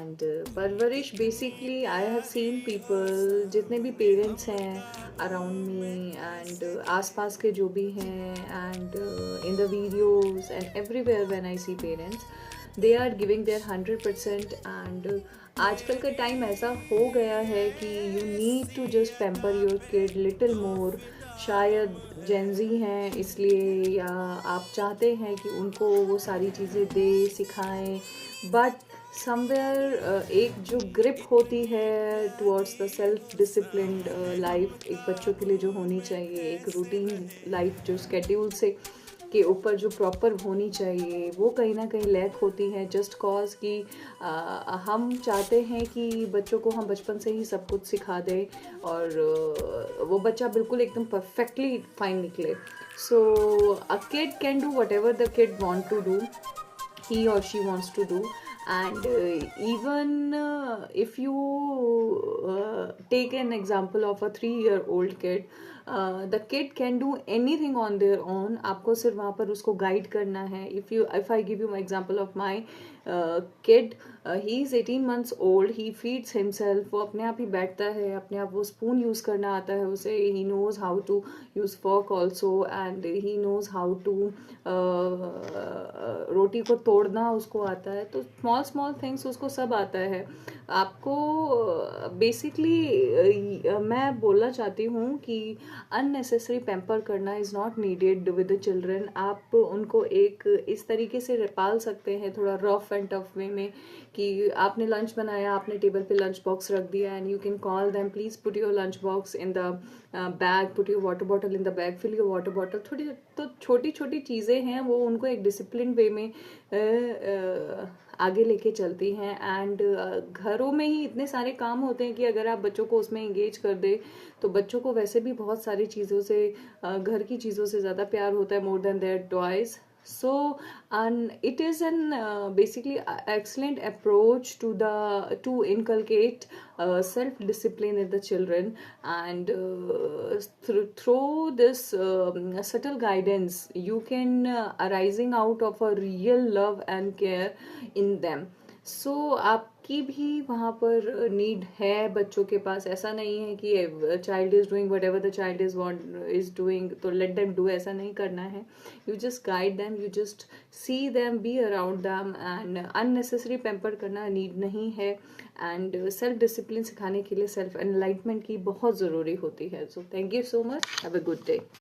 And परवरिश basically I have seen people, जितने भी पेरेंट्स हैं अराउंड मी एंड आसपास के जो भी हैं, and in the videos and everywhere when I see parents, they are giving their 100%। And आजकल का टाइम ऐसा हो गया है कि you need to just pamper your kid little more. शायद जेंजी हैं इसलिए, या आप चाहते हैं कि उनको वो सारी चीज़ें दे सिखाएं, बट समवेयर एक जो ग्रिप होती है towards the self disciplined life एक बच्चों के लिए जो होनी चाहिए, एक रूटीन लाइफ जो स्केड्यूल से के ऊपर जो प्रॉपर होनी चाहिए, वो कहीं ना कहीं लैक होती है जस्ट कॉज कि हम चाहते हैं कि बच्चों को हम बचपन से ही सब कुछ सिखा दें और वो बच्चा बिल्कुल एकदम परफेक्टली फाइन निकले। So a kid can do whatever the kid want to do, he or she wants to do. And even if you take an example of a 3-year-old kid, the kid can do anything on their own. आपको सिर्फ वहाँ पर उसको guide करना है. If I give you my example of my kid, he is 18 months old, he feeds himself, वो अपने आप ही बैठता है, अपने आप वो स्पून यूज़ करना आता है उसे, he knows how to use fork also, and he knows how to रोटी को तोड़ना उसको आता है. तो स्मॉल स्मॉल थिंग्स उसको सब आता है. आपको बेसिकली मैं बोलना चाहती हूँ कि अननेसेसरी पैम्पर करना is not needed with the children. आप उनको एक इस तरीके से पाल सकते हैं थोड़ा रफ एंड टफ वे में कि आपने लंच बनाया, आपने टेबल पे लंच बॉक्स रख दिया, and you can call them, please put your lunch box in the bag, put your water bottle in the bag, fill your water bottle. थोड़ी तो छोटी छोटी चीज़ें हैं, वो उनको एक डिसिप्लिन वे में आगे लेके चलती हैं. एंड घरों में ही इतने सारे काम होते हैं कि अगर आप बच्चों को उसमें इंगेज कर दे तो बच्चों को वैसे भी बहुत सारी चीज़ों से, घर की चीज़ों से ज़्यादा प्यार होता है, more than their toys. So, and it is an basically excellent approach to inculcate self discipline in the children, and through this subtle guidance you can arising out of a real love and care in them. सो आपकी भी वहाँ पर need है बच्चों के पास. ऐसा नहीं है कि child is doing what ever the child is doing तो लेट देम डू, ऐसा नहीं करना है. You just guide them, you just see them, be around them, and unnecessary pamper करना नीड नहीं है. एंड सेल्फ डिसिप्लिन सिखाने के लिए सेल्फ एनलाइटमेंट की बहुत ज़रूरी होती है. So thank you so much, have a good day.